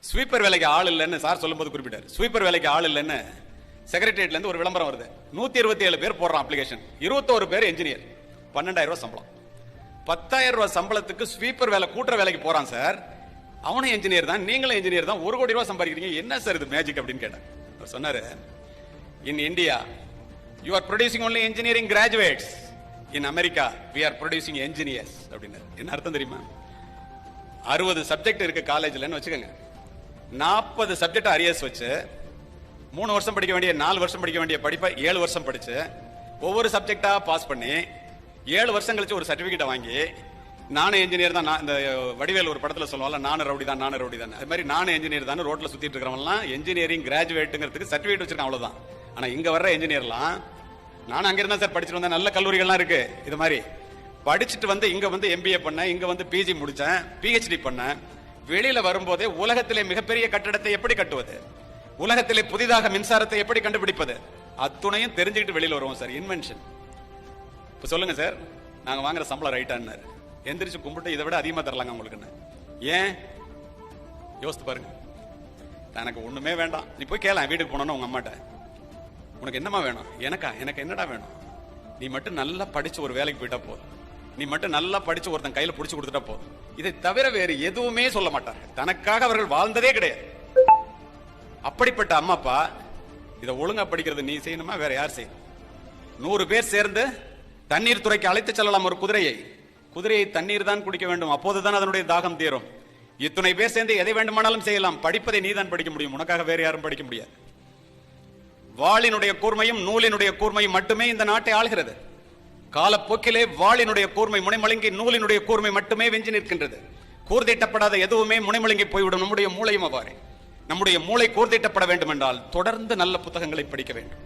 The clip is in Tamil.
ஸ்வீப்பர் வேலைக்கு ஆள் இல்லைன்னு சார் சொல்லும்போது குறிப்பிட்டார். ஸ்வீப்பர் வேலைக்கு ஆள் இல்லைன்னு செக்ரட்டரியேட்ல இருந்து ஒரு விளம்பரம் வருது. 127 பேர் போடுறான் அப்ளிகேஷன், 21 பேர் என்ஜினியர், 12,000 ரூபாய் சம்பளம். 10,000 ரூபாய் சம்பளத்துக்கு ஸ்வீப்பர் வேலை கூட்டுற வேலைக்கு போறான் சார். அவனும் என்ஜினியர் தான், நீங்களும் என்ஜினியர் தான், 1 கோடி ரூபாய் சம்பாதிக்கிறீங்க, என்ன சார் இது மேஜிக் அப்படின்னு கேட்டான். அவர் சொன்னாரு, in India you are producing only engineering graduates, in America we are producing engineers அப்படின்னு. என்ன அர்த்தம் தெரியுமா? 60 சப்ஜெக்ட் இருக்கு காலேஜ்லன்னு வச்சுக்கோங்க. 40 சப்ஜெக்ட் அரியர்ஸ் வச்சு 3 வருஷம் படிக்க வேண்டிய 4 வருஷம் படிக்க வேண்டிய படிப்பை 7 வருஷம் படிச்சு ஒவ்வொரு சப்ஜெக்டா பாஸ் பண்ணி 7 வருஷம் கழிச்சு ஒரு சர்டிபிகேட் வாங்கி, நானும் என்ஜினியர் தான், இந்த வடிவேல் ஒரு படத்துல சொல்லுவாங்க, நானும் ரவுடி தான், நானும் ரவுடி தான், அது மாதிரி நானும் என்ஜினியர் தான் ரோட்ல சுத்திட்டு இருக்கிறவங்கலாம் என்ஜினியரிங் கிராஜுவேட்டுங்கிறதுக்கு சர்டிபிகேட் வச்சிருக்கான், அவ்வளவுதான். ஆனா இங்க வர்ற என்ஜினியர்லாம், நானும் அங்க இருந்தா சார் படிச்சுட்டு வந்தேன், நல்ல கல்லூரிகள்லாம் இருக்கு, இது மாதிரி படிச்சுட்டு வந்து இங்க வந்து எம்பிஏ பண்ணேன், இங்க வந்து பிஜி முடிச்சேன், பிஹெச்டி பண்ணேன். வெளியில வரும்போதே உலகத்திலே மிகப்பெரிய கட்டடத்தை எப்படி கட்டுவது, உலகத்திலே புதிதாக மின்சாரத்தை எப்படி கண்டுபிடிப்பது, அத்துணையும் தெரிஞ்சுக்கிட்டு வெளியில வருவோம் சார். இன்வென்ஷன். இப்ப சொல்லுங்க சார், நாங்க வாங்குற சம்பளம் ரைட்டான்னாரு. எந்திரிச்சு கும்பிட்டு இதை விட அதிகமா தரலாங்க உங்களுக்கு. ஏன் யோசித்து பாருங்க. எனக்கு ஒண்ணுமே வேண்டாம், நீ போய் கேள, வீட்டுக்கு போனோன்னு உங்க அம்மாட்ட, உனக்கு என்னமா வேணும்? எனக்கு என்னடா வேணும்? நீ மட்டும் நல்லா படிச்சு ஒரு வேலைக்கு போயிட்டா போதும், நீ மட்டும் நல்லா படிச்சு ஒருத்தன் கையில புடிச்சு கொடுத்துட்டா போதும். இதை தவிர வேறு எதுவுமே சொல்ல மாட்டார்கள். தனக்காக அவர்கள் வாழ்ந்ததே கிடையாது. அப்படிப்பட்ட அம்மா அப்பா இதை ஒழுங்கா படிக்கிறது நீ செய்யணுமா, வேற யார் செய்யணும்? 100 பேர் சேர்ந்து தண்ணீர் துறைக்கு அழைத்து செல்லலாம் ஒரு குதிரையை தண்ணீர் தான் குடிக்க வேண்டும், அப்போதுதான் அதனுடைய தாகம் தீரும். இத்தனை பேர் சேர்ந்து எதை வேண்டுமானாலும் செய்யலாம், படிப்பதை நீ தான் படிக்க முடியும், உனக்காக வேற யாரும் படிக்க முடியாது. வாளினுடைய கூர்மையும் நூலினுடைய கூர்மையும் மட்டுமே இந்த நாட்டை ஆள்கிறது. காலப்போக்கிலே வாளினுடைய கூர்மை முனைமழுங்கி நூலினுடைய கூர்மை மட்டுமே வெஞ்சி நிற்கின்றது. கூர்தீட்டப்படாத எதுவுமே முனைமழுங்கி போய்விடும். நம்முடைய மூளையும் அவ்வாறே. நம்முடைய மூளை கூர்தீட்டப்பட வேண்டும் என்றால் தொடர்ந்து நல்ல புத்தகங்களை படிக்க வேண்டும்.